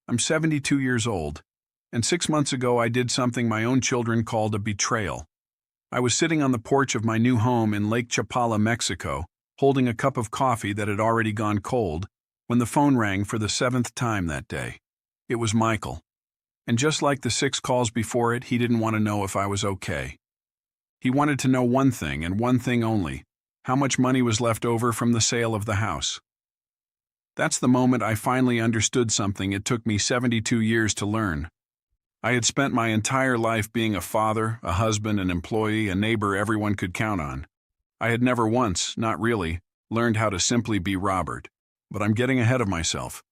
I'm 72 years old, and 6 months ago I did something my own children called a betrayal. I was sitting on the porch of my new home in Lake Chapala, Mexico, holding a cup of coffee that had already gone cold, when the phone rang for the 7th time that day. It was Michael. And just like the 6 calls before it, he didn't want to know if I was okay. He wanted to know one thing and one thing only: how much money was left over from the sale of the house. That's the moment I finally understood something it took me 72 years to learn. I had spent my entire life being a father, a husband, an employee, a neighbor everyone could count on. I had never once, not really, learned how to simply be Robert. But I'm getting ahead of myself.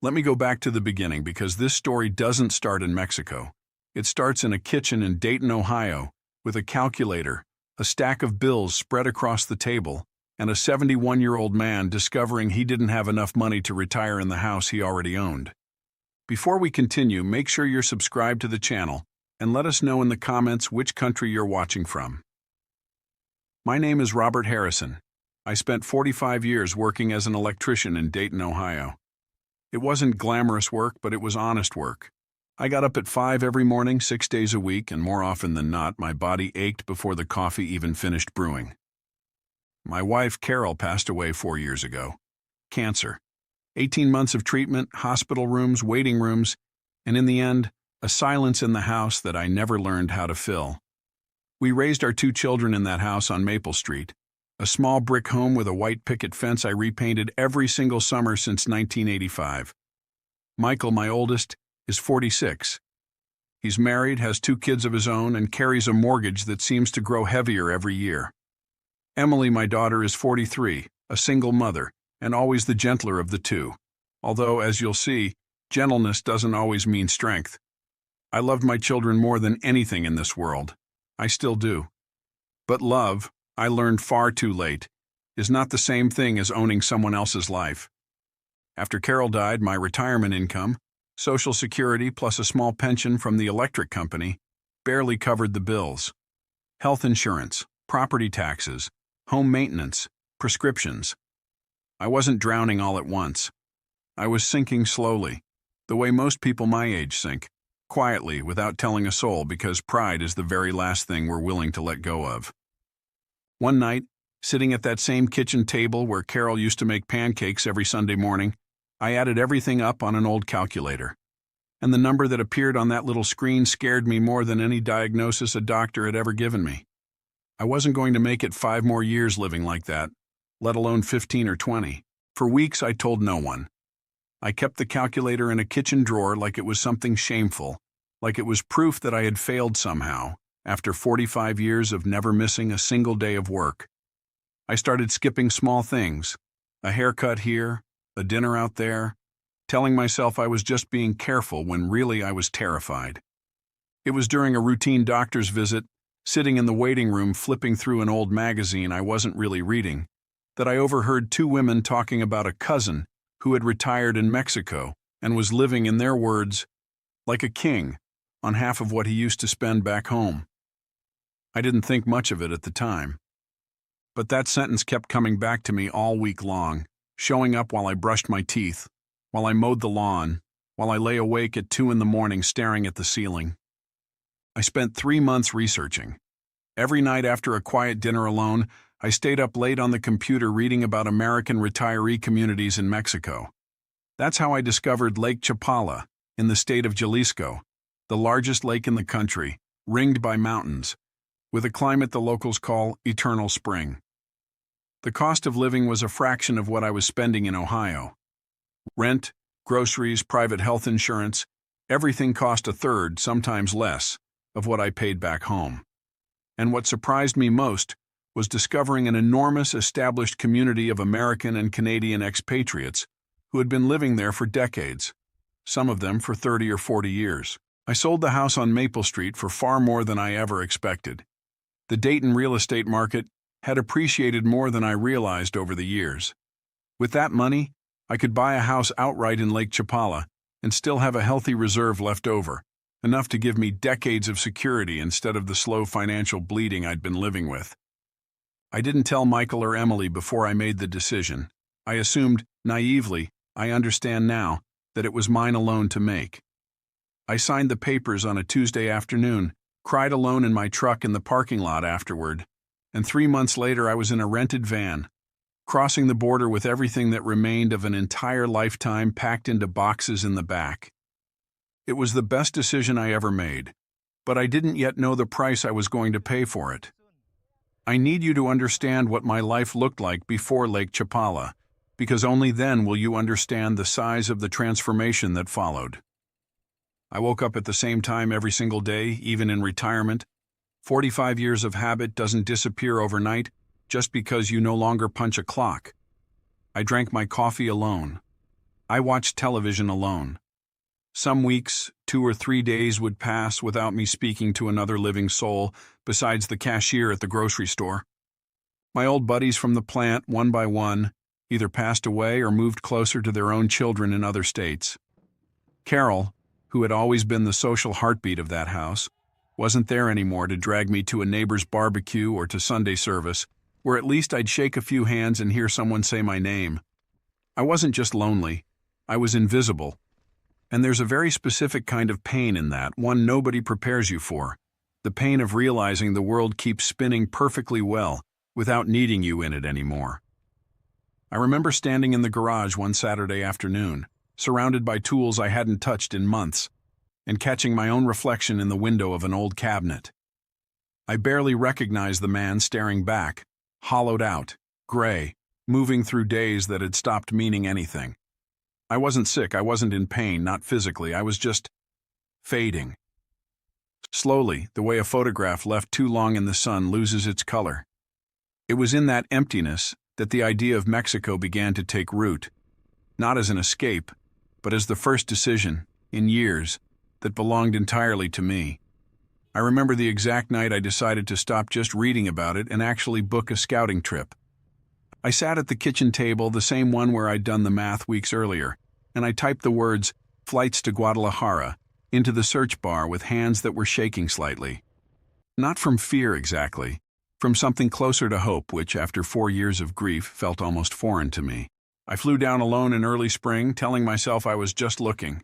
Let me go back to the beginning, because this story doesn't start in Mexico. It starts in a kitchen in Dayton, Ohio, with a calculator, a stack of bills spread across the table, and a 71-year-old man discovering he didn't have enough money to retire in the house he already owned. Before we continue, make sure you're subscribed to the channel and let us know in the comments which country you're watching from. My name is Robert Harrison. I spent 45 years working as an electrician in Dayton, Ohio. It wasn't glamorous work, but it was honest work. I got up at 5 every morning, 6 days a week, and more often than not, my body ached before the coffee even finished brewing. My wife, Carol, passed away 4 years ago. Cancer. 18 months of treatment, hospital rooms, waiting rooms, and in the end, a silence in the house that I never learned how to fill. We raised our 2 children in that house on Maple Street, a small brick home with a white picket fence I repainted every single summer since 1985. Michael, my oldest, is 46. He's married, has 2 kids of his own, and carries a mortgage that seems to grow heavier every year. Emily, my daughter, is 43, a single mother, and always the gentler of the 2. Although, as you'll see, gentleness doesn't always mean strength. I loved my children more than anything in this world. I still do. But love, I learned far too late, is not the same thing as owning someone else's life. After Carol died, my retirement income, Social Security plus a small pension from the electric company, barely covered the bills. Health insurance, property taxes, home maintenance, prescriptions. I wasn't drowning all at once. I was sinking slowly, the way most people my age sink, quietly, without telling a soul, because pride is the very last thing we're willing to let go of. One night, sitting at that same kitchen table where Carol used to make pancakes every Sunday morning, I added everything up on an old calculator. And the number that appeared on that little screen scared me more than any diagnosis a doctor had ever given me. I wasn't going to make it 5 more years living like that, let alone 15 or 20. For weeks I told no one. I kept the calculator in a kitchen drawer like it was something shameful, like it was proof that I had failed somehow, after 45 years of never missing a single day of work. I started skipping small things, a haircut here, a dinner out there, telling myself I was just being careful when really I was terrified. It was during a routine doctor's visit, sitting in the waiting room flipping through an old magazine I wasn't really reading, that I overheard 2 women talking about a cousin who had retired in Mexico and was living, in their words, like a king, on half of what he used to spend back home. I didn't think much of it at the time. But that sentence kept coming back to me all week long, showing up while I brushed my teeth, while I mowed the lawn, while I lay awake at 2 in the morning staring at the ceiling. I spent 3 months researching. Every night after a quiet dinner alone, I stayed up late on the computer reading about American retiree communities in Mexico. That's how I discovered Lake Chapala, in the state of Jalisco, the largest lake in the country, ringed by mountains, with a climate the locals call eternal spring. The cost of living was a fraction of what I was spending in Ohio. Rent, groceries, private health insurance, everything cost a third, sometimes less, of what I paid back home. And what surprised me most was discovering an enormous established community of American and Canadian expatriates who had been living there for decades, some of them for 30 or 40 years. I sold the house on Maple Street for far more than I ever expected. The Dayton real estate market had appreciated more than I realized over the years. With that money, I could buy a house outright in Lake Chapala and still have a healthy reserve left over, enough to give me decades of security instead of the slow financial bleeding I'd been living with. I didn't tell Michael or Emily before I made the decision. I assumed, naively, I understand now, that it was mine alone to make. I signed the papers on a Tuesday afternoon, cried alone in my truck in the parking lot afterward, and 3 months later I was in a rented van, crossing the border with everything that remained of an entire lifetime packed into boxes in the back. It was the best decision I ever made, but I didn't yet know the price I was going to pay for it. I need you to understand what my life looked like before Lake Chapala, because only then will you understand the size of the transformation that followed. I woke up at the same time every single day, even in retirement. 45 years of habit doesn't disappear overnight just because you no longer punch a clock. I drank my coffee alone. I watched television alone. Some weeks, 2 or 3 days would pass without me speaking to another living soul besides the cashier at the grocery store. My old buddies from the plant, one by one, either passed away or moved closer to their own children in other states. Carol, who had always been the social heartbeat of that house, wasn't there anymore to drag me to a neighbor's barbecue or to Sunday service, where at least I'd shake a few hands and hear someone say my name. I wasn't just lonely, I was invisible. And there's a very specific kind of pain in that, one nobody prepares you for. The pain of realizing the world keeps spinning perfectly well without needing you in it anymore. I remember standing in the garage one Saturday afternoon, surrounded by tools I hadn't touched in months, and catching my own reflection in the window of an old cabinet. I barely recognized the man staring back, hollowed out, gray, moving through days that had stopped meaning anything. I wasn't sick, I wasn't in pain, not physically, I was just fading. Slowly, the way a photograph left too long in the sun loses its color. It was in that emptiness that the idea of Mexico began to take root, not as an escape, but as the first decision, in years, that belonged entirely to me. I remember the exact night I decided to stop just reading about it and actually book a scouting trip. I sat at the kitchen table, the same one where I'd done the math weeks earlier, and I typed the words, "Flights to Guadalajara," into the search bar with hands that were shaking slightly. Not from fear exactly, from something closer to hope, which after 4 years of grief felt almost foreign to me. I flew down alone in early spring, telling myself I was just looking.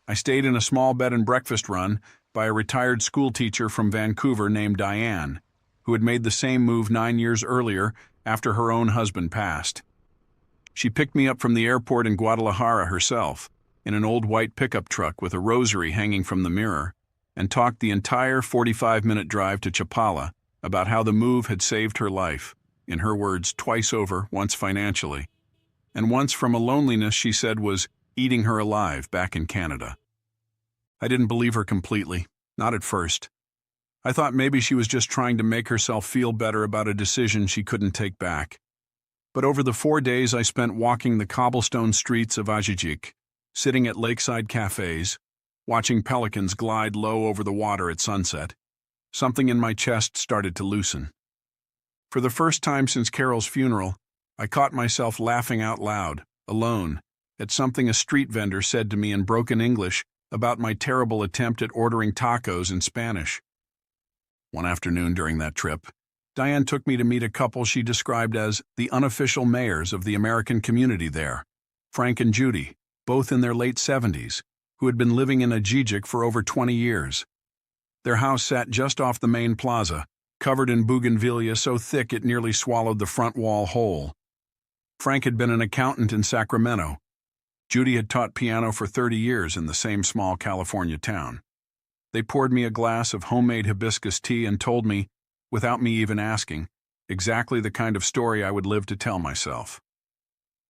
I stayed in a small bed and breakfast run by a retired school teacher from Vancouver named Diane, who had made the same move 9 years earlier after her own husband passed. She picked me up from the airport in Guadalajara herself, in an old white pickup truck with a rosary hanging from the mirror, and talked the entire 45-minute drive to Chapala about how the move had saved her life, in her words, twice over, once financially, and once from a loneliness she said was eating her alive back in Canada. I didn't believe her completely, not at first. I thought maybe she was just trying to make herself feel better about a decision she couldn't take back. But over the 4 days I spent walking the cobblestone streets of Ajijic, sitting at lakeside cafes, watching pelicans glide low over the water at sunset, something in my chest started to loosen. For the first time since Carol's funeral, I caught myself laughing out loud, alone, at something a street vendor said to me in broken English about my terrible attempt at ordering tacos in Spanish. One afternoon during that trip, Diane took me to meet a couple she described as the unofficial mayors of the American community there, Frank and Judy, both in their late 70s, who had been living in Ajijic for over 20 years. Their house sat just off the main plaza, covered in bougainvillea so thick it nearly swallowed the front wall whole. Frank had been an accountant in Sacramento. Judy had taught piano for 30 years in the same small California town. They poured me a glass of homemade hibiscus tea and told me, without me even asking, exactly the kind of story I would live to tell myself.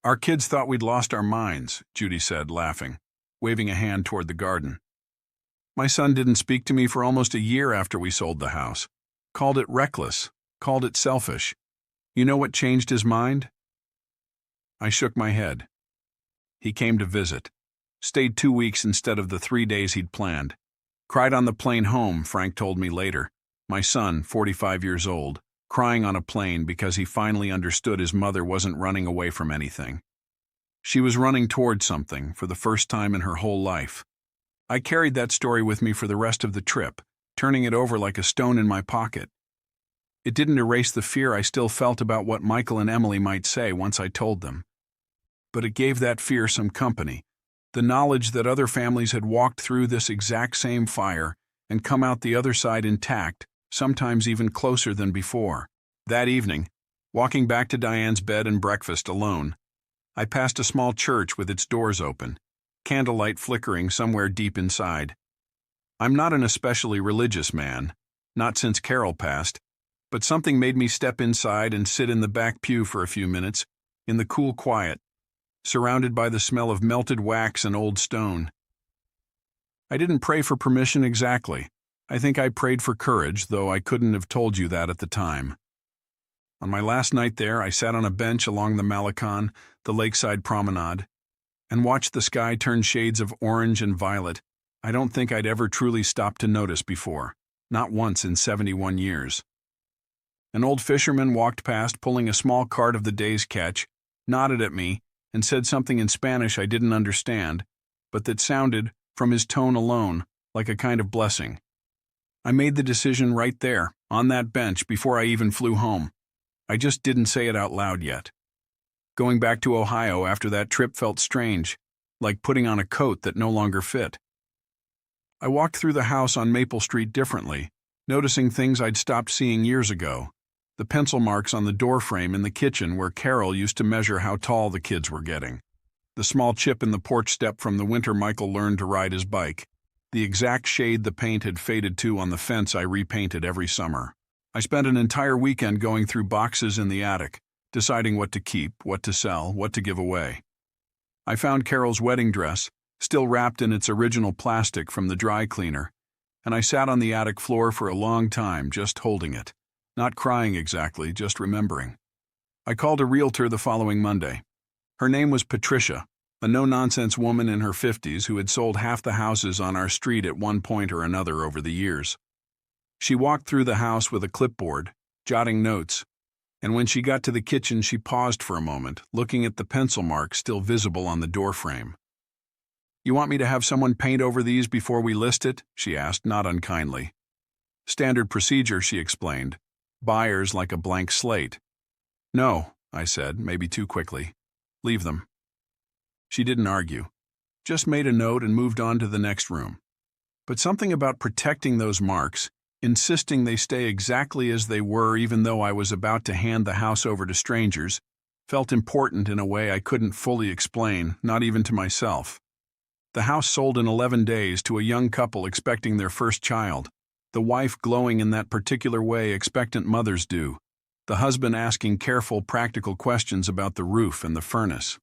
"Our kids thought we'd lost our minds," Judy said, laughing, waving a hand toward the garden. "My son didn't speak to me for almost a year after we sold the house. Called it reckless, called it selfish. You know what changed his mind?" I shook my head. He came to visit. Stayed 2 weeks instead of the 3 days he'd planned. Cried on the plane home, Frank told me later. My son, 45 years old, crying on a plane because he finally understood his mother wasn't running away from anything. She was running toward something for the first time in her whole life. I carried that story with me for the rest of the trip, turning it over like a stone in my pocket. It didn't erase the fear I still felt about what Michael and Emily might say once I told them. But it gave that fear some company, The knowledge that other families had walked through this exact same fire and come out the other side intact, sometimes even closer than before. That evening, walking back to Diane's bed and breakfast alone, I passed a small church with its doors open, candlelight flickering somewhere deep inside. I'm not an especially religious man, not since Carol passed, but something made me step inside and sit in the back pew for a few minutes, in the cool quiet, surrounded by the smell of melted wax and old stone. I didn't pray for permission exactly. I think I prayed for courage, though I couldn't have told you that at the time. On my last night there, I sat on a bench along the Malecon, the lakeside promenade, and watched the sky turn shades of orange and violet I don't think I'd ever truly stopped to notice before, not once in 71 years. An old fisherman walked past pulling a small cart of the day's catch, nodded at me, and said something in Spanish I didn't understand, but that sounded, from his tone alone, like a kind of blessing. I made the decision right there, on that bench, before I even flew home. I just didn't say it out loud yet. Going back to Ohio after that trip felt strange, like putting on a coat that no longer fit. I walked through the house on Maple Street differently, noticing things I'd stopped seeing years ago. The pencil marks on the doorframe in the kitchen where Carol used to measure how tall the kids were getting. The small chip in the porch step from the winter Michael learned to ride his bike. The exact shade the paint had faded to on the fence I repainted every summer. I spent an entire weekend going through boxes in the attic, deciding what to keep, what to sell, what to give away. I found Carol's wedding dress, still wrapped in its original plastic from the dry cleaner, and I sat on the attic floor for a long time just holding it. Not crying exactly, just remembering. I called a realtor the following Monday. Her name was Patricia, a no-nonsense woman in her 50s who had sold half the houses on our street at one point or another over the years. She walked through the house with a clipboard, jotting notes, and when she got to the kitchen she paused for a moment, looking at the pencil mark still visible on the doorframe. "You want me to have someone paint over these before we list it?" she asked, not unkindly. "Standard procedure," she explained. "Buyers like a blank slate." "No," I said, maybe too quickly. "Leave them." She didn't argue, just made a note and moved on to the next room. But something about protecting those marks, insisting they stay exactly as they were even though I was about to hand the house over to strangers, felt important in a way I couldn't fully explain, not even to myself. The house sold in 11 days to a young couple expecting their first child, the wife glowing in that particular way expectant mothers do, the husband asking careful, practical questions about the roof and the furnace.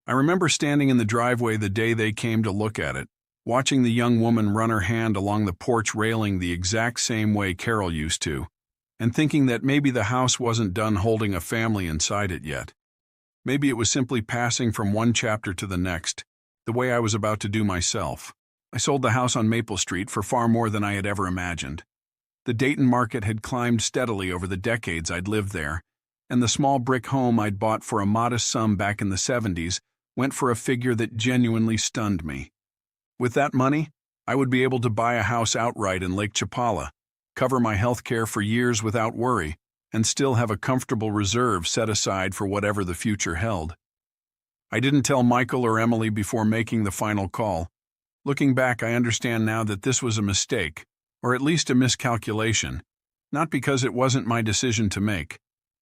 I remember standing in the driveway the day they came to look at it, watching the young woman run her hand along the porch railing the exact same way Carol used to, and thinking that maybe the house wasn't done holding a family inside it yet. Maybe it was simply passing from one chapter to the next, the way I was about to do myself. I sold the house on Maple Street for far more than I had ever imagined. The Dayton market had climbed steadily over the decades I'd lived there, and the small brick home I'd bought for a modest sum back in the 70s went for a figure that genuinely stunned me. With that money, I would be able to buy a house outright in Lake Chapala, cover my health care for years without worry, and still have a comfortable reserve set aside for whatever the future held. I didn't tell Michael or Emily before making the final call. Looking back, I understand now that this was a mistake, or at least a miscalculation, not because it wasn't my decision to make,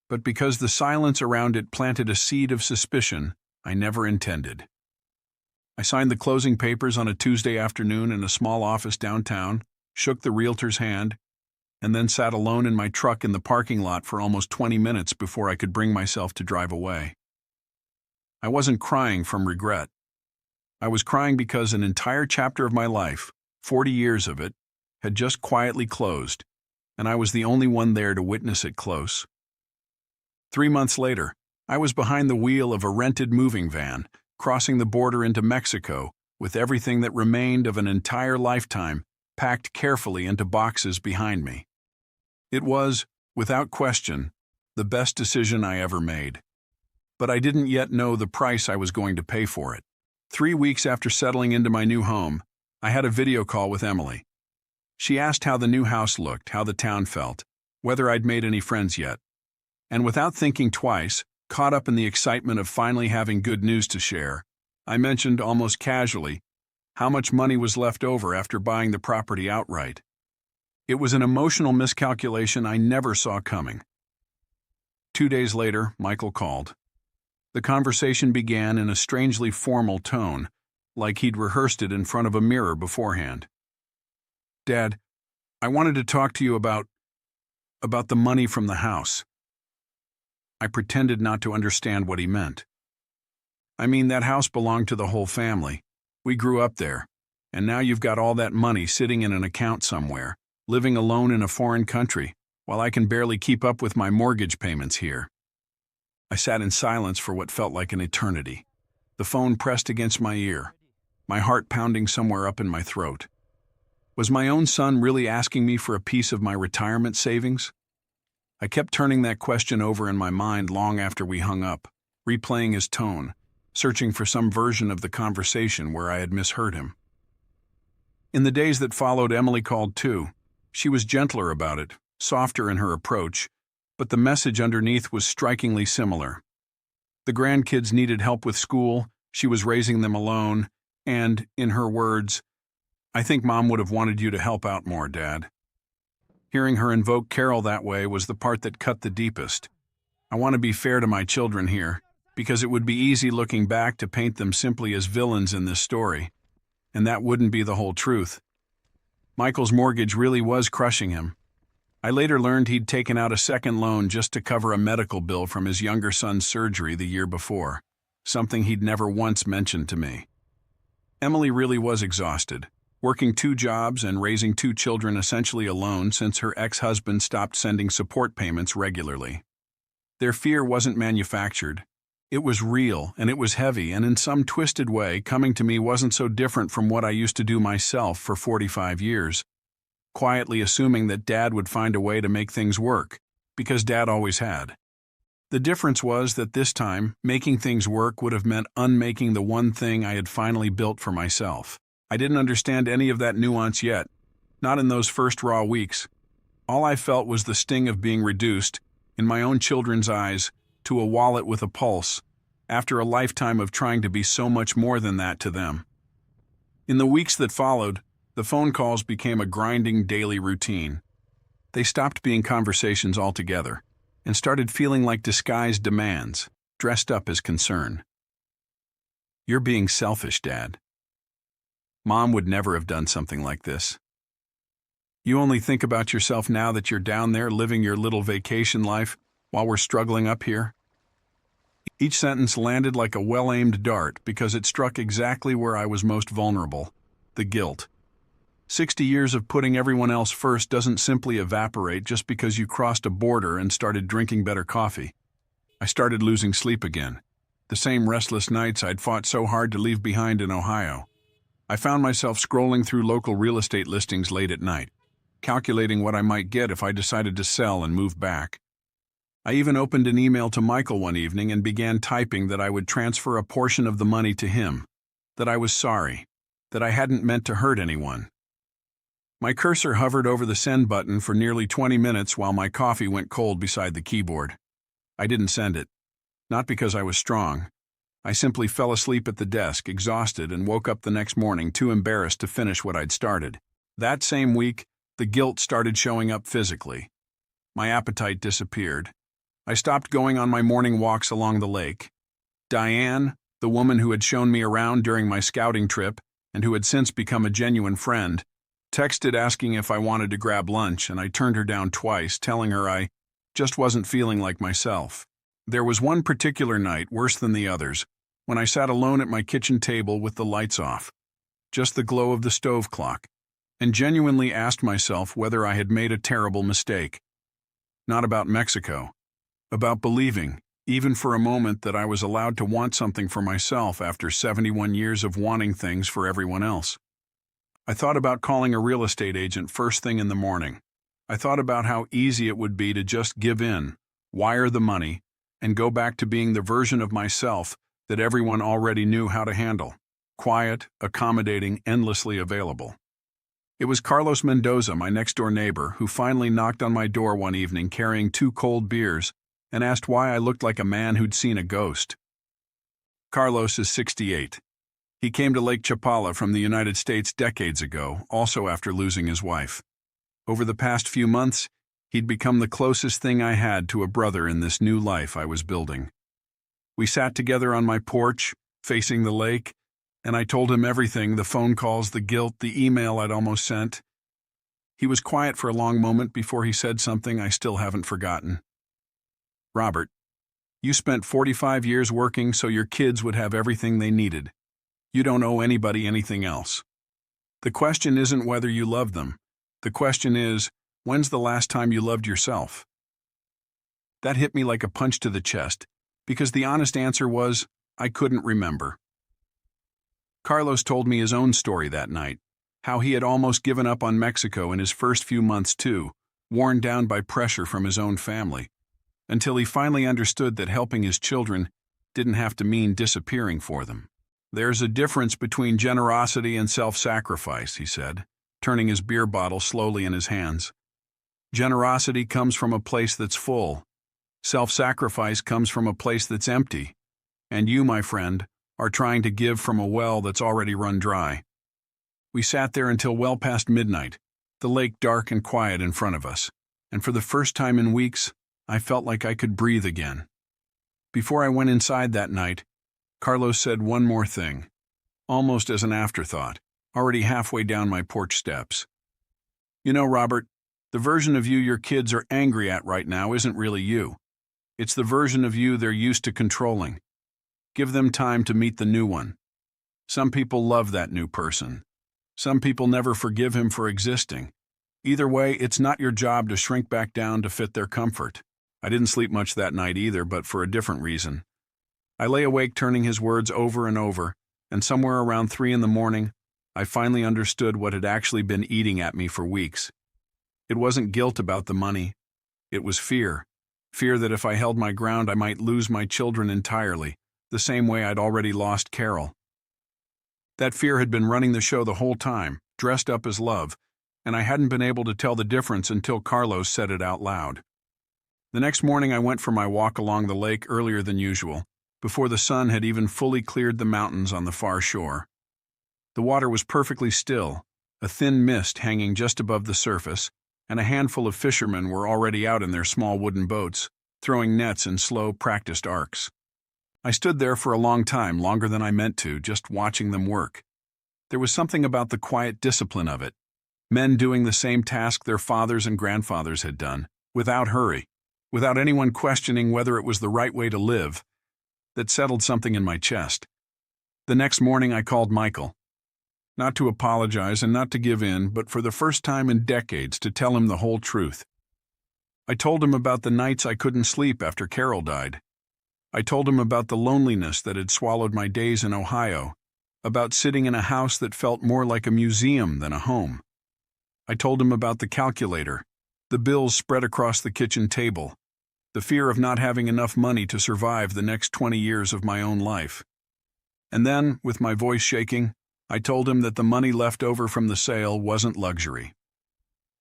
but because the silence around it planted a seed of suspicion I never intended. I signed the closing papers on a Tuesday afternoon in a small office downtown, shook the realtor's hand, and then sat alone in my truck in the parking lot for almost 20 minutes before I could bring myself to drive away. I wasn't crying from regret. I was crying because an entire chapter of my life, 40 years of it, had just quietly closed, and I was the only one there to witness it close. 3 months later, I was behind the wheel of a rented moving van, crossing the border into Mexico, with everything that remained of an entire lifetime packed carefully into boxes behind me. It was, without question, the best decision I ever made. But I didn't yet know the price I was going to pay for it. 3 weeks after settling into my new home, I had a video call with Emily. She asked how the new house looked, how the town felt, whether I'd made any friends yet. And without thinking twice, caught up in the excitement of finally having good news to share, I mentioned almost casually how much money was left over after buying the property outright. It was an emotional miscalculation I never saw coming. 2 days later, Michael called. The conversation began in a strangely formal tone, like he'd rehearsed it in front of a mirror beforehand. "Dad, I wanted to talk to you about the money from the house." I pretended not to understand what he meant. "I mean, that house belonged to the whole family. We grew up there, and now you've got all that money sitting in an account somewhere, living alone in a foreign country, while I can barely keep up with my mortgage payments here." I sat in silence for what felt like an eternity. The phone pressed against my ear, my heart pounding somewhere up in my throat. Was my own son really asking me for a piece of my retirement savings? I kept turning that question over in my mind long after we hung up, replaying his tone, searching for some version of the conversation where I had misheard him. In the days that followed, Emily called too. She was gentler about it, softer in her approach, but the message underneath was strikingly similar. The grandkids needed help with school, she was raising them alone, and, in her words, "I think Mom would have wanted you to help out more, Dad." Hearing her invoke Carol that way was the part that cut the deepest. I want to be fair to my children here, because it would be easy looking back to paint them simply as villains in this story, and that wouldn't be the whole truth. Michael's mortgage really was crushing him. I later learned he'd taken out a second loan just to cover a medical bill from his younger son's surgery the year before, something he'd never once mentioned to me. Emily really was exhausted, working 2 jobs and raising 2 children essentially alone since her ex-husband stopped sending support payments regularly. Their fear wasn't manufactured. It was real, and it was heavy, and in some twisted way, coming to me wasn't so different from what I used to do myself for 45 years. Quietly assuming that Dad would find a way to make things work, because Dad always had. The difference was that this time, making things work would have meant unmaking the one thing I had finally built for myself. I didn't understand any of that nuance yet, not in those first raw weeks. All I felt was the sting of being reduced, in my own children's eyes, to a wallet with a pulse, after a lifetime of trying to be so much more than that to them. In the weeks that followed, the phone calls became a grinding daily routine. They stopped being conversations altogether and started feeling like disguised demands, dressed up as concern. "You're being selfish, Dad. Mom would never have done something like this. You only think about yourself now that you're down there living your little vacation life while we're struggling up here." Each sentence landed like a well-aimed dart because it struck exactly where I was most vulnerable: the guilt. 60 years of putting everyone else first doesn't simply evaporate just because you crossed a border and started drinking better coffee. I started losing sleep again, the same restless nights I'd fought so hard to leave behind in Ohio. I found myself scrolling through local real estate listings late at night, calculating what I might get if I decided to sell and move back. I even opened an email to Michael one evening and began typing that I would transfer a portion of the money to him, that I was sorry, that I hadn't meant to hurt anyone. My cursor hovered over the send button for nearly 20 minutes while my coffee went cold beside the keyboard. I didn't send it. Not because I was strong. I simply fell asleep at the desk, exhausted, and woke up the next morning too embarrassed to finish what I'd started. That same week, the guilt started showing up physically. My appetite disappeared. I stopped going on my morning walks along the lake. Diane, the woman who had shown me around during my scouting trip and who had since become a genuine friend, texted asking if I wanted to grab lunch, and I turned her down twice, telling her I just wasn't feeling like myself. There was one particular night, worse than the others, when I sat alone at my kitchen table with the lights off, just the glow of the stove clock, and genuinely asked myself whether I had made a terrible mistake. Not about Mexico, about believing, even for a moment, that I was allowed to want something for myself after 71 years of wanting things for everyone else. I thought about calling a real estate agent first thing in the morning. I thought about how easy it would be to just give in, wire the money, and go back to being the version of myself that everyone already knew how to handle: quiet, accommodating, endlessly available. It was Carlos Mendoza, my next-door neighbor, who finally knocked on my door one evening carrying 2 cold beers and asked why I looked like a man who'd seen a ghost. Carlos is 68. He came to Lake Chapala from the United States decades ago, also after losing his wife. Over the past few months, he'd become the closest thing I had to a brother in this new life I was building. We sat together on my porch, facing the lake, and I told him everything, the phone calls, the guilt, the email I'd almost sent. He was quiet for a long moment before he said something I still haven't forgotten. "Robert, you spent 45 years working so your kids would have everything they needed. You don't owe anybody anything else. The question isn't whether you love them. The question is, when's the last time you loved yourself?" That hit me like a punch to the chest, because the honest answer was, I couldn't remember. Carlos told me his own story that night, how he had almost given up on Mexico in his first few months too, worn down by pressure from his own family, until he finally understood that helping his children didn't have to mean disappearing for them. "There's a difference between generosity and self-sacrifice," he said, turning his beer bottle slowly in his hands. "Generosity comes from a place that's full. Self-sacrifice comes from a place that's empty. And you, my friend, are trying to give from a well that's already run dry." We sat there until well past midnight, the lake dark and quiet in front of us, and for the first time in weeks, I felt like I could breathe again. Before I went inside that night, Carlos said one more thing, almost as an afterthought, already halfway down my porch steps. "You know, Robert, the version of you your kids are angry at right now isn't really you. It's the version of you they're used to controlling. Give them time to meet the new one. Some people love that new person. Some people never forgive him for existing. Either way, it's not your job to shrink back down to fit their comfort." I didn't sleep much that night either, but for a different reason. I lay awake turning his words over and over, and somewhere around 3 in the morning, I finally understood what had actually been eating at me for weeks. It wasn't guilt about the money. It was fear. Fear that if I held my ground, I might lose my children entirely, the same way I'd already lost Carol. That fear had been running the show the whole time, dressed up as love, and I hadn't been able to tell the difference until Carlos said it out loud. The next morning I went for my walk along the lake earlier than usual, before the sun had even fully cleared the mountains on the far shore. The water was perfectly still, a thin mist hanging just above the surface, and a handful of fishermen were already out in their small wooden boats, throwing nets in slow, practiced arcs. I stood there for a long time, longer than I meant to, just watching them work. There was something about the quiet discipline of it, men doing the same task their fathers and grandfathers had done, without hurry, without anyone questioning whether it was the right way to live, that settled something in my chest. The next morning I called Michael. Not to apologize and not to give in, but for the first time in decades to tell him the whole truth. I told him about the nights I couldn't sleep after Carol died. I told him about the loneliness that had swallowed my days in Ohio, about sitting in a house that felt more like a museum than a home. I told him about the calculator, the bills spread across the kitchen table, the fear of not having enough money to survive the next 20 years of my own life. And then, with my voice shaking, I told him that the money left over from the sale wasn't luxury.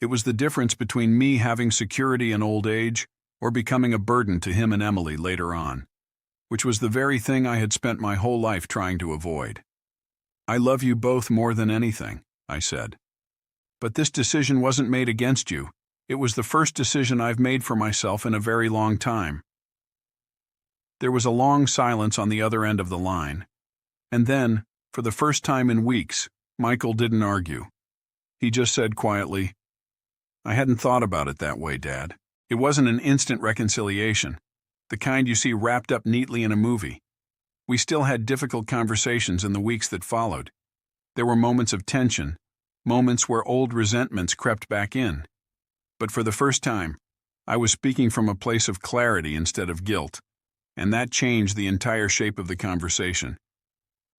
It was the difference between me having security in old age or becoming a burden to him and Emily later on, which was the very thing I had spent my whole life trying to avoid. "I love you both more than anything," I said. "But this decision wasn't made against you. It was the first decision I've made for myself in a very long time." There was a long silence on the other end of the line. And then, for the first time in weeks, Michael didn't argue. He just said quietly, "I hadn't thought about it that way, Dad. It wasn't an instant reconciliation, the kind you see wrapped up neatly in a movie. We still had difficult conversations in the weeks that followed. There were moments of tension, moments where old resentments crept back in. But for the first time, I was speaking from a place of clarity instead of guilt, and that changed the entire shape of the conversation.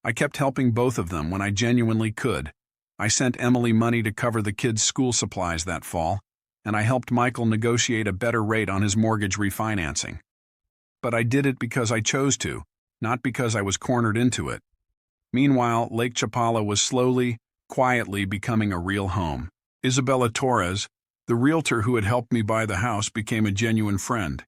I kept helping both of them when I genuinely could. I sent Emily money to cover the kids' school supplies that fall, and I helped Michael negotiate a better rate on his mortgage refinancing. But I did it because I chose to, not because I was cornered into it. Meanwhile, Lake Chapala was slowly, quietly becoming a real home. Isabella Torres, the realtor who had helped me buy the house, became a genuine friend.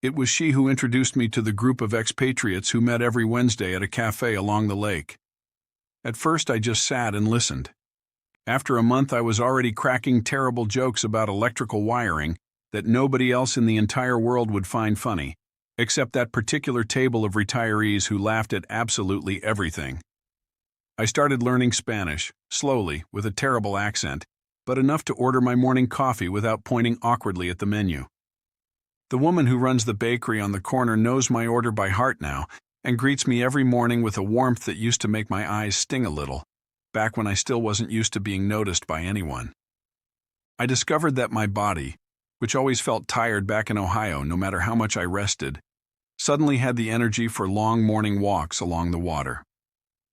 It was she who introduced me to the group of expatriates who met every Wednesday at a cafe along the lake. At first I just sat and listened. After a month I was already cracking terrible jokes about electrical wiring that nobody else in the entire world would find funny, except that particular table of retirees who laughed at absolutely everything. I started learning Spanish, slowly, with a terrible accent, but enough to order my morning coffee without pointing awkwardly at the menu. The woman who runs the bakery on the corner knows my order by heart now and greets me every morning with a warmth that used to make my eyes sting a little, back when I still wasn't used to being noticed by anyone. I discovered that my body, which always felt tired back in Ohio no matter how much I rested, suddenly had the energy for long morning walks along the water.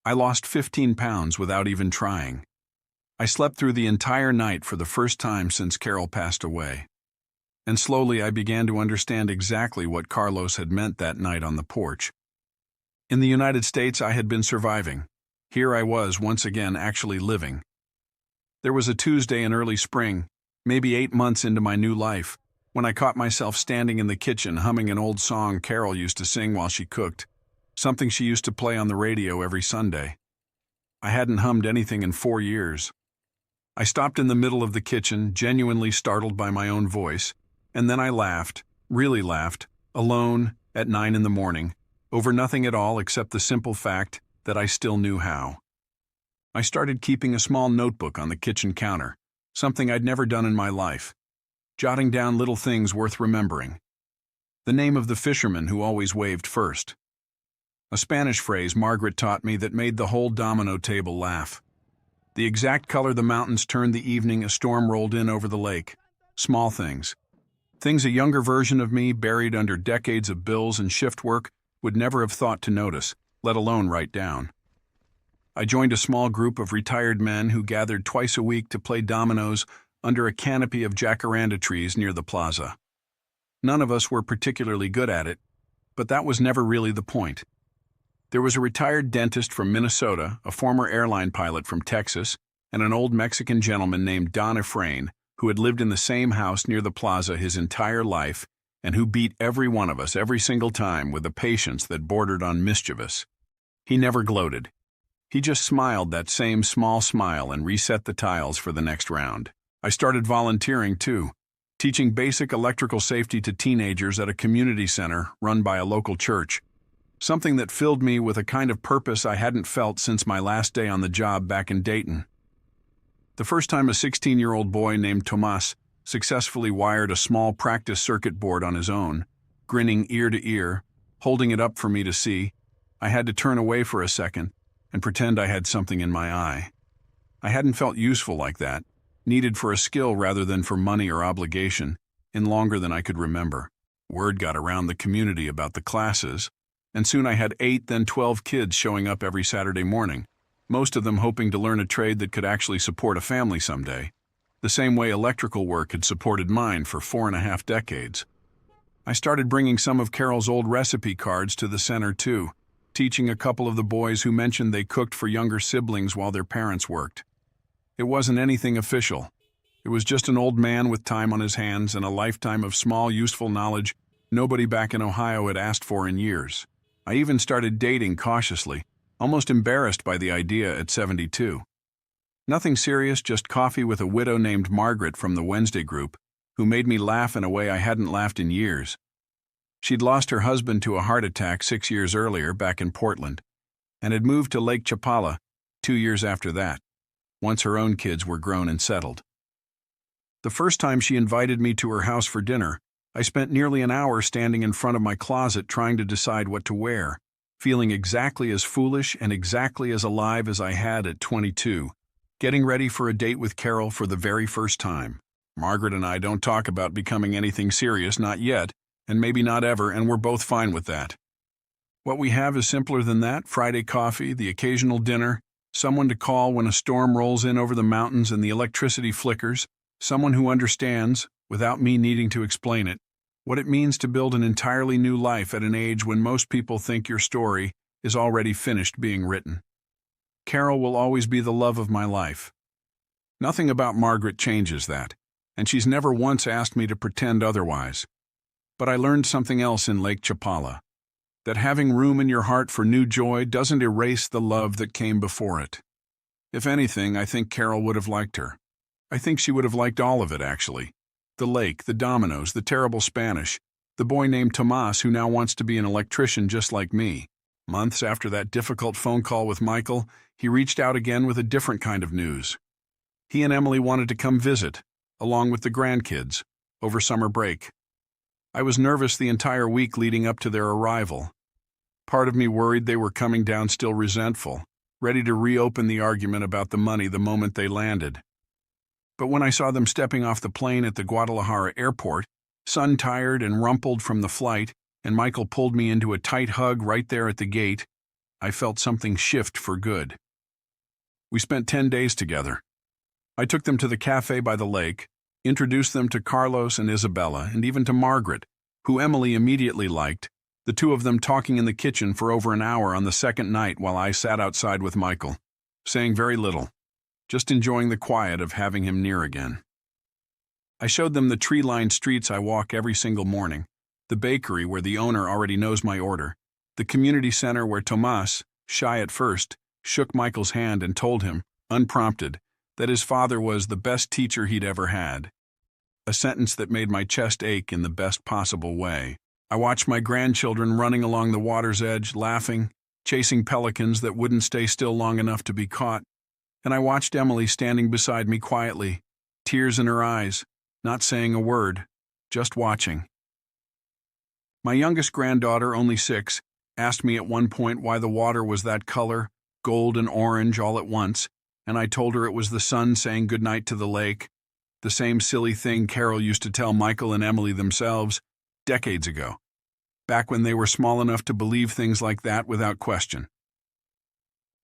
I lost 15 pounds without even trying. I slept through the entire night for the first time since Carol passed away. And slowly I began to understand exactly what Carlos had meant that night on the porch. In the United States I had been surviving. Here I was once again actually living. There was a Tuesday in early spring, maybe 8 months into my new life, when I caught myself standing in the kitchen humming an old song Carol used to sing while she cooked, something she used to play on the radio every Sunday. I hadn't hummed anything in 4 years. I stopped in the middle of the kitchen, genuinely startled by my own voice, and then I laughed, really laughed, alone, at 9 in the morning, over nothing at all except the simple fact that I still knew how. I started keeping a small notebook on the kitchen counter, something I'd never done in my life, jotting down little things worth remembering. The name of the fisherman who always waved first. A Spanish phrase Margaret taught me that made the whole domino table laugh. The exact color the mountains turned the evening a storm rolled in over the lake. Small things. Things a younger version of me, buried under decades of bills and shift work, would never have thought to notice, let alone write down. I joined a small group of retired men who gathered twice a week to play dominoes under a canopy of jacaranda trees near the plaza. None of us were particularly good at it, but that was never really the point. There was a retired dentist from Minnesota, a former airline pilot from Texas, and an old Mexican gentleman named Don Efrain, who had lived in the same house near the plaza his entire life and who beat every one of us every single time with a patience that bordered on mischievous. He never gloated. He just smiled that same small smile and reset the tiles for the next round. I started volunteering too, teaching basic electrical safety to teenagers at a community center run by a local church. Something that filled me with a kind of purpose I hadn't felt since my last day on the job back in Dayton. The first time a 16-year-old boy named Tomas successfully wired a small practice circuit board on his own, grinning ear to ear, holding it up for me to see, I had to turn away for a second and pretend I had something in my eye. I hadn't felt useful like that, needed for a skill rather than for money or obligation, in longer than I could remember. Word got around the community about the classes, and soon I had 8, then 12 kids showing up every Saturday morning, most of them hoping to learn a trade that could actually support a family someday, the same way electrical work had supported mine for 4.5 decades. I started bringing some of Carol's old recipe cards to the center too, teaching a couple of the boys who mentioned they cooked for younger siblings while their parents worked. It wasn't anything official. It was just an old man with time on his hands and a lifetime of small, useful knowledge nobody back in Ohio had asked for in years. I even started dating cautiously, almost embarrassed by the idea at 72. Nothing serious, just coffee with a widow named Margaret from the Wednesday group, who made me laugh in a way I hadn't laughed in years. She'd lost her husband to a heart attack 6 years earlier back in Portland, and had moved to Lake Chapala 2 years after that, once her own kids were grown and settled. The first time she invited me to her house for dinner, I spent nearly an hour standing in front of my closet trying to decide what to wear, feeling exactly as foolish and exactly as alive as I had at 22, getting ready for a date with Carol for the very first time. Margaret and I don't talk about becoming anything serious, not yet, and maybe not ever, and we're both fine with that. What we have is simpler than that: Friday coffee, the occasional dinner, someone to call when a storm rolls in over the mountains and the electricity flickers, someone who understands, without me needing to explain it, what it means to build an entirely new life at an age when most people think your story is already finished being written. Carol will always be the love of my life. Nothing about Margaret changes that, and she's never once asked me to pretend otherwise. But I learned something else in Lake Chapala. that having room in your heart for new joy doesn't erase the love that came before it. If anything, I think Carol would have liked her. I think she would have liked all of it, actually. The lake, the dominoes, the terrible Spanish, the boy named Tomas who now wants to be an electrician just like me. Months after that difficult phone call with Michael, he reached out again with a different kind of news. He and Emily wanted to come visit, along with the grandkids, over summer break. I was nervous the entire week leading up to their arrival. Part of me worried they were coming down still resentful, ready to reopen the argument about the money the moment they landed. But when I saw them stepping off the plane at the Guadalajara airport, sun-tired and rumpled from the flight, and Michael pulled me into a tight hug right there at the gate, I felt something shift for good. We spent 10 days together. I took them to the cafe by the lake, introduced them to Carlos and Isabella, and even to Margaret, who Emily immediately liked, the two of them talking in the kitchen for over an hour on the second night while I sat outside with Michael, saying very little, just enjoying the quiet of having him near again. I showed them the tree-lined streets I walk every single morning, the bakery where the owner already knows my order, the community center where Tomas, shy at first, shook Michael's hand and told him, unprompted, that his father was the best teacher he'd ever had. A sentence that made my chest ache in the best possible way. I watched my grandchildren running along the water's edge, laughing, chasing pelicans that wouldn't stay still long enough to be caught, and I watched Emily standing beside me quietly, tears in her eyes, not saying a word, just watching. My youngest granddaughter, only 6, asked me at one point why the water was that color, gold and orange all at once, and I told her it was the sun saying goodnight to the lake, the same silly thing Carol used to tell Michael and Emily themselves decades ago, back when they were small enough to believe things like that without question.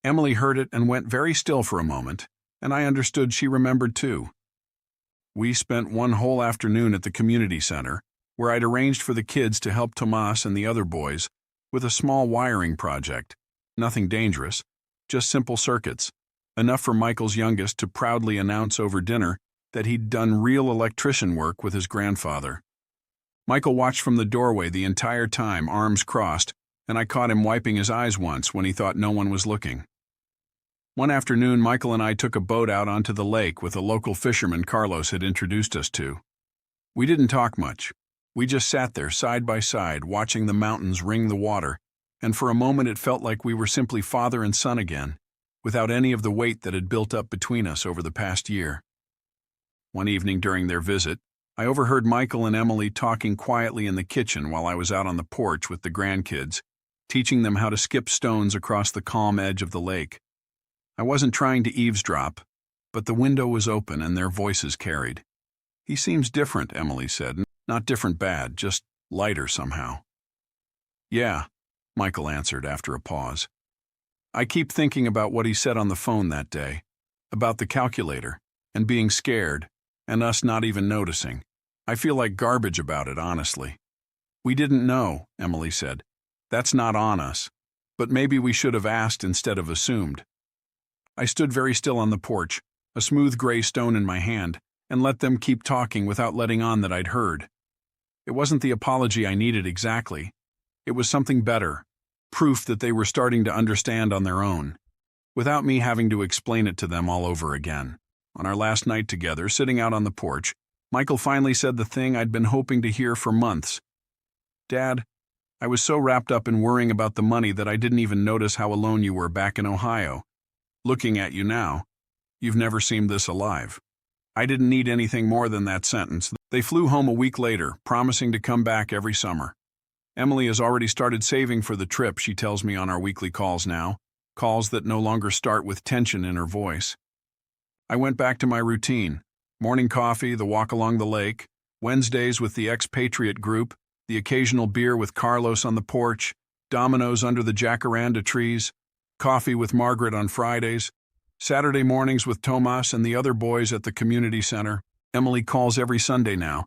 Emily heard it and went very still for a moment, and I understood she remembered too. We spent one whole afternoon at the community center, where I'd arranged for the kids to help Tomas and the other boys with a small wiring project. Nothing dangerous, just simple circuits, enough for Michael's youngest to proudly announce over dinner that he'd done real electrician work with his grandfather. Michael watched from the doorway the entire time, arms crossed, and I caught him wiping his eyes once when he thought no one was looking. One afternoon, Michael and I took a boat out onto the lake with a local fisherman Carlos had introduced us to. We didn't talk much. We just sat there side by side, watching the mountains ring the water, and for a moment it felt like we were simply father and son again, without any of the weight that had built up between us over the past year. One evening during their visit, I overheard Michael and Emily talking quietly in the kitchen while I was out on the porch with the grandkids, teaching them how to skip stones across the calm edge of the lake. I wasn't trying to eavesdrop, but the window was open and their voices carried. "He seems different," Emily said. "Not different bad, just lighter somehow." "Yeah," Michael answered after a pause. "I keep thinking about what he said on the phone that day, about the calculator, and being scared, and us not even noticing. I feel like garbage about it, honestly." "We didn't know," Emily said. "That's not on us. But maybe we should have asked instead of assumed." I stood very still on the porch, a smooth gray stone in my hand, and let them keep talking without letting on that I'd heard. It wasn't the apology I needed exactly. It was something better, proof that they were starting to understand on their own, without me having to explain it to them all over again. On our last night together, sitting out on the porch, Michael finally said the thing I'd been hoping to hear for months. "Dad, I was so wrapped up in worrying about the money that I didn't even notice how alone you were back in Ohio. Looking at you now, you've never seemed this alive." I didn't need anything more than that sentence. They flew home a week later, promising to come back every summer. Emily has already started saving for the trip, she tells me on our weekly calls now, calls that no longer start with tension in her voice. I went back to my routine. Morning coffee, the walk along the lake, Wednesdays with the expatriate group, the occasional beer with Carlos on the porch, dominoes under the jacaranda trees, coffee with Margaret on Fridays, Saturday mornings with Tomas and the other boys at the community center. Emily calls every Sunday now,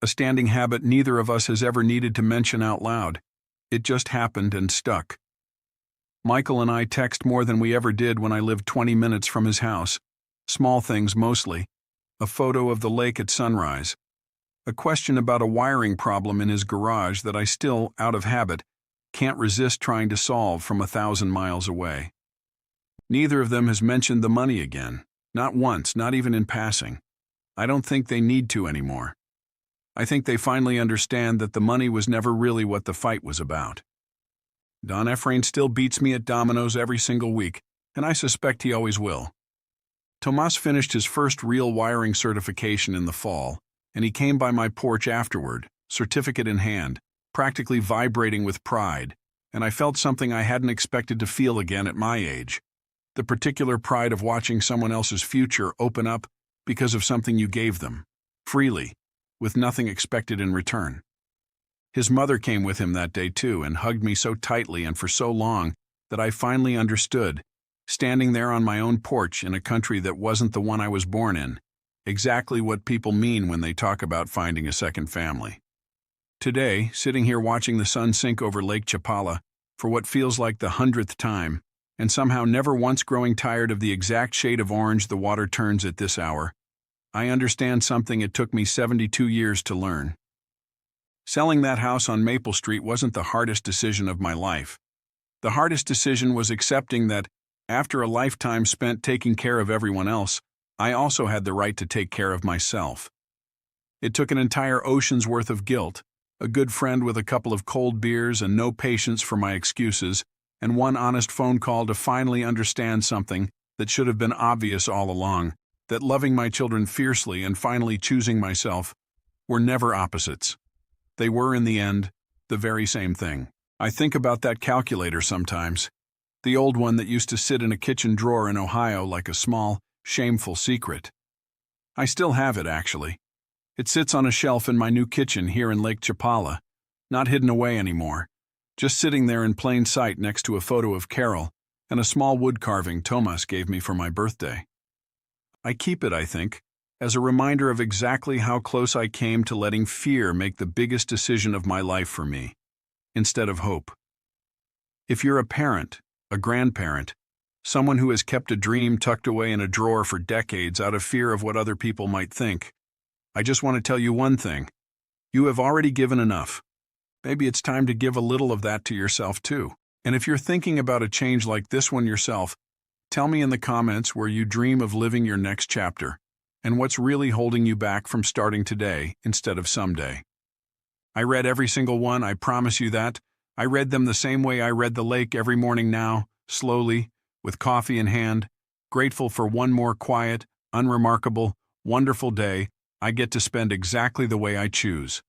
a standing habit neither of us has ever needed to mention out loud. It just happened and stuck. Michael and I text more than we ever did when I lived 20 minutes from his house. Small things mostly. A photo of the lake at sunrise. A question about a wiring problem in his garage that I still, out of habit, can't resist trying to solve from 1,000 miles away. Neither of them has mentioned the money again. Not once, not even in passing. I don't think they need to anymore. I think they finally understand that the money was never really what the fight was about. Don Efrain still beats me at dominoes every single week, and I suspect he always will. Tomas finished his first real wiring certification in the fall, and he came by my porch afterward, certificate in hand, practically vibrating with pride, and I felt something I hadn't expected to feel again at my age. The particular pride of watching someone else's future open up because of something you gave them, freely, with nothing expected in return. His mother came with him that day too and hugged me so tightly and for so long that I finally understood, standing there on my own porch in a country that wasn't the one I was born in, exactly what people mean when they talk about finding a second family. Today, sitting here watching the sun sink over Lake Chapala for what feels like the 100th time, and somehow never once growing tired of the exact shade of orange the water turns at this hour, I understand something it took me 72 years to learn. Selling that house on Maple Street wasn't the hardest decision of my life. The hardest decision was accepting that, after a lifetime spent taking care of everyone else, I also had the right to take care of myself. It took an entire ocean's worth of guilt, a good friend with a couple of cold beers and no patience for my excuses, and one honest phone call to finally understand something that should have been obvious all along, that loving my children fiercely and finally choosing myself were never opposites. They were, in the end, the very same thing. I think about that calculator sometimes, the old one that used to sit in a kitchen drawer in Ohio like a small, shameful secret. I still have it, actually. It sits on a shelf in my new kitchen here in Lake Chapala, not hidden away anymore, just sitting there in plain sight next to a photo of Carol and a small wood carving Tomas gave me for my birthday. I keep it, I think, as a reminder of exactly how close I came to letting fear make the biggest decision of my life for me, instead of hope. If you're a parent, a grandparent, someone who has kept a dream tucked away in a drawer for decades out of fear of what other people might think, I just want to tell you one thing. You have already given enough. Maybe it's time to give a little of that to yourself too. And if you're thinking about a change like this one yourself, tell me in the comments where you dream of living your next chapter, and what's really holding you back from starting today instead of someday. I read every single one, I promise you that. I read them the same way I read the lake every morning now, slowly, with coffee in hand, grateful for one more quiet, unremarkable, wonderful day I get to spend exactly the way I choose.